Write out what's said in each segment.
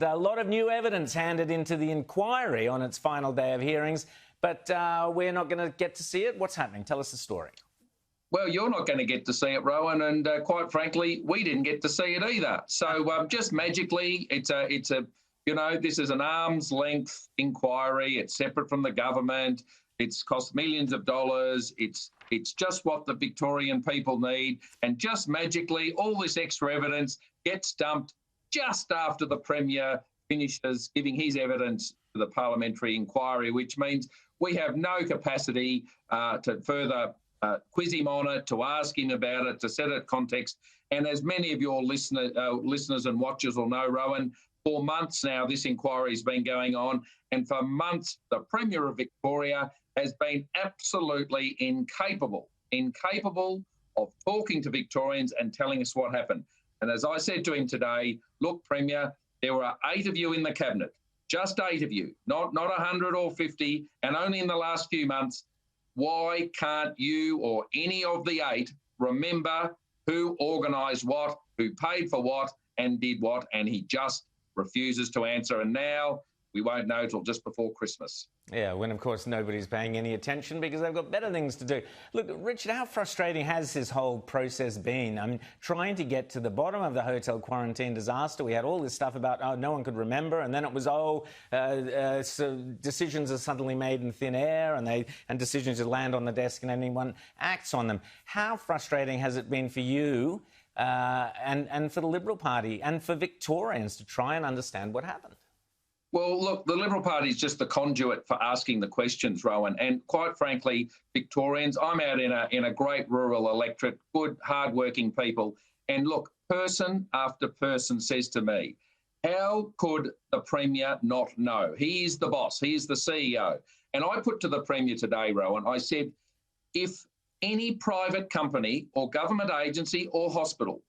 A lot of new evidence handed into the inquiry on its final day of hearings, but we're not going to get to see it. What's happening? Tell us the story. Well, you're not going to get to see it, Rowan, and quite frankly, we didn't get to see it either. So just magically, it's a this is an arm's length inquiry. It's separate from the government. It's cost millions of dollars. It's just what the Victorian people need, and just magically, all this extra evidence gets dumped just after the Premier finishes giving his evidence to the parliamentary inquiry, which means we have no capacity to further quiz him on it, to ask him about it, to set it context. And as many of your listeners and watchers will know, Rowan, for months now this inquiry has been going on, and for months the Premier of Victoria has been absolutely incapable of talking to Victorians and telling us what happened. And as I said to him today, look, Premier, there were 8 of you in the Cabinet, just 8 of you, not 100 or 50, and only in the last few months. Why can't you or any of the 8 remember who organised what, who paid for what and did what? And he just refuses to answer. And now we won't know till just before Christmas. Yeah, when, of course, nobody's paying any attention because they've got better things to do. Look, Richard, how frustrating has this whole process been? I mean, trying to get to the bottom of the hotel quarantine disaster, we had all this stuff about, no one could remember, and then it was, so decisions are suddenly made in thin air, and decisions that land on the desk and anyone acts on them. How frustrating has it been for you and for the Liberal Party and for Victorians to try and understand what happened? Well, look, the Liberal Party is just the conduit for asking the questions, Rowan. And quite frankly, Victorians, I'm out in a great rural electorate, good, hard-working people. And look, person after person says to me, how could the Premier not know? He is the boss. He is the CEO. And I put to the Premier today, Rowan, I said, if any private company or government agency or hospital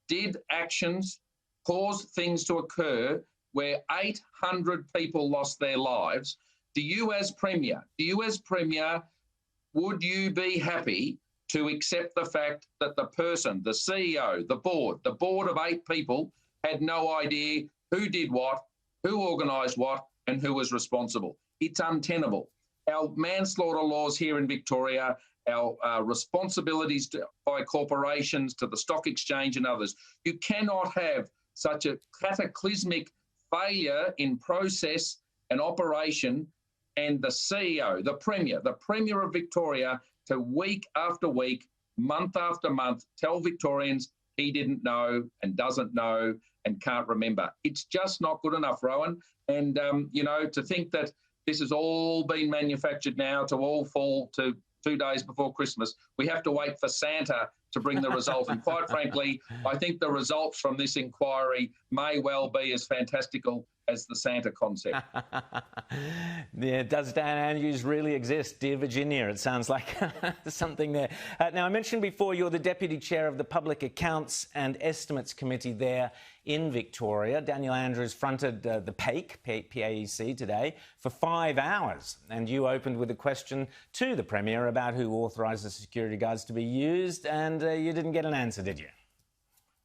did actions, caused things to occur where 800 people lost their lives, do you as Premier, would you be happy to accept the fact that the person, the CEO, the board of 8 people had no idea who did what, who organised what, and who was responsible? It's untenable. Our manslaughter laws here in Victoria, our responsibilities by corporations to the stock exchange and others, you cannot have such a cataclysmic failure in process and operation, and the CEO, the Premier of Victoria, to week after week, month after month, tell Victorians he didn't know and doesn't know and can't remember. It's just not good enough, Rowan. And, to think that this has all been manufactured now to all fall to 2 days before Christmas, we have to wait for Santa to bring the result. And quite frankly, I think the results from this inquiry may well be as fantastical as the Santa concept. Yeah, does Dan Andrews really exist? Dear Virginia, it sounds like there's something there. Now, I mentioned before you're the Deputy Chair of the Public Accounts and Estimates Committee there in Victoria. Daniel Andrews fronted the PAEC today for 5 hours, and you opened with a question to the Premier about who authorised the security guards to be used, and you didn't get an answer, did you?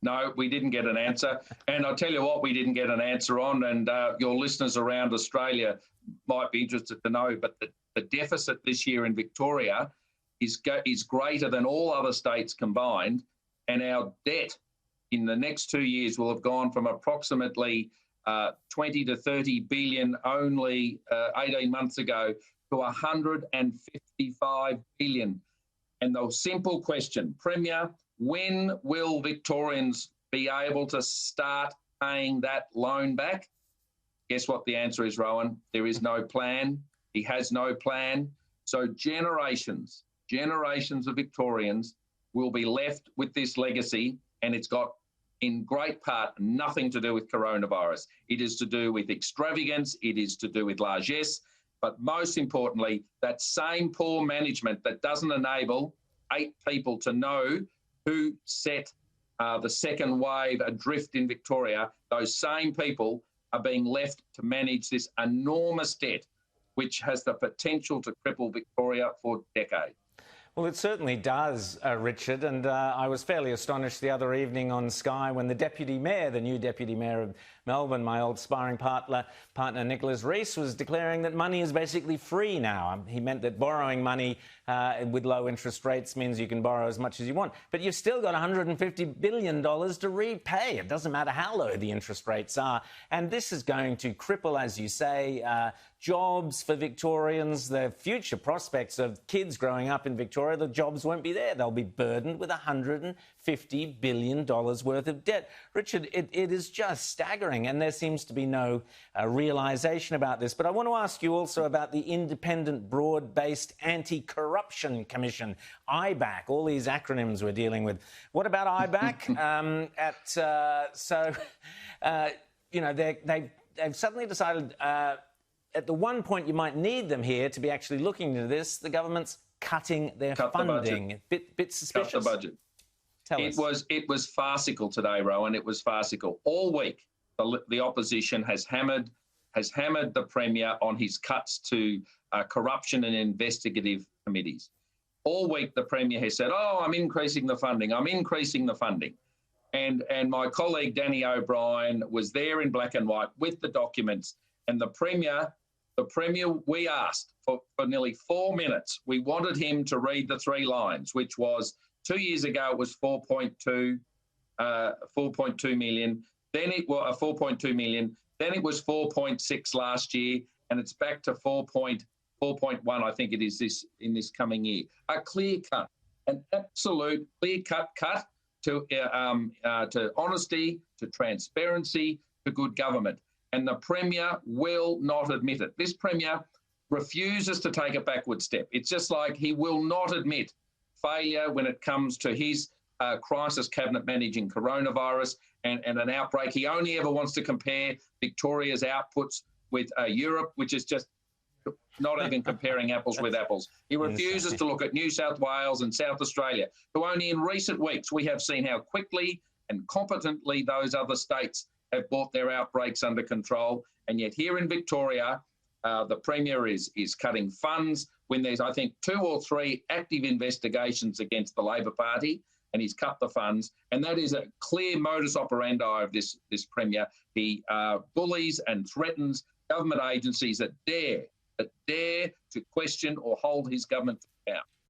No, we didn't get an answer. And I'll tell you what we didn't get an answer on, and your listeners around Australia might be interested to know, but the deficit this year in Victoria is greater than all other states combined, and our debt in the next 2 years will have gone from approximately 20 to 30 billion only 18 months ago to 155 billion. And the simple question, Premier, when will Victorians be able to start paying that loan back? Guess what the answer is, Rowan? There is no plan. He has no plan. So generations of Victorians will be left with this legacy, and it's got, in great part, nothing to do with coronavirus. It is to do with extravagance. It is to do with largesse. But most importantly, that same poor management that doesn't enable 8 people to know who set the second wave adrift in Victoria, those same people are being left to manage this enormous debt, which has the potential to cripple Victoria for decades. Well, it certainly does, Richard, and I was fairly astonished the other evening on Sky when the Deputy Mayor, the new Deputy Mayor of Melbourne, my old sparring partner Nicholas Rees, was declaring that money is basically free now. He meant that borrowing money with low interest rates means you can borrow as much as you want, but you've still got $150 billion to repay. It doesn't matter how low the interest rates are, and this is going to cripple, as you say, jobs for Victorians, the future prospects of kids growing up in Victoria. The jobs won't be there. They'll be burdened with $150 billion worth of debt. Richard, it is just staggering, and there seems to be no realisation about this. But I want to ask you also about the Independent Broad-Based Anti-Corruption Commission, IBAC, all these acronyms we're dealing with. What about IBAC? They've suddenly decided at the one point you might need them here to be actually looking into this, the government's cutting their funding. Bit suspicious. Cut the budget. Tell us. It was farcical today, Rowan. It was farcical. All week, the opposition has hammered the Premier on his cuts to corruption and investigative committees. All week, the Premier has said, "Oh, I'm increasing the funding. I'm increasing the funding." And my colleague Danny O'Brien was there in black and white with the documents, and the Premier, we asked for nearly 4 minutes. We wanted him to read the 3 lines, which was 2 years ago it was 4.2 million. Then it was 4.2 million. Then it was 4.6 last year, and it's back to 4.1. I think it is in this coming year. A clear cut, an absolute clear cut to honesty, to transparency, to good government. And the Premier will not admit it. This Premier refuses to take a backward step. It's just like he will not admit failure when it comes to his crisis cabinet managing coronavirus and an outbreak. He only ever wants to compare Victoria's outputs with Europe, which is just not even comparing apples with apples. He refuses to look at New South Wales and South Australia, who only in recent weeks we have seen how quickly and competently those other states have brought their outbreaks under control. And yet here in Victoria, the Premier is cutting funds when there's, I think, 2 or 3 active investigations against the Labor Party, and he's cut the funds. And that is a clear modus operandi of this Premier. He bullies and threatens government agencies that dare to question or hold his government to account.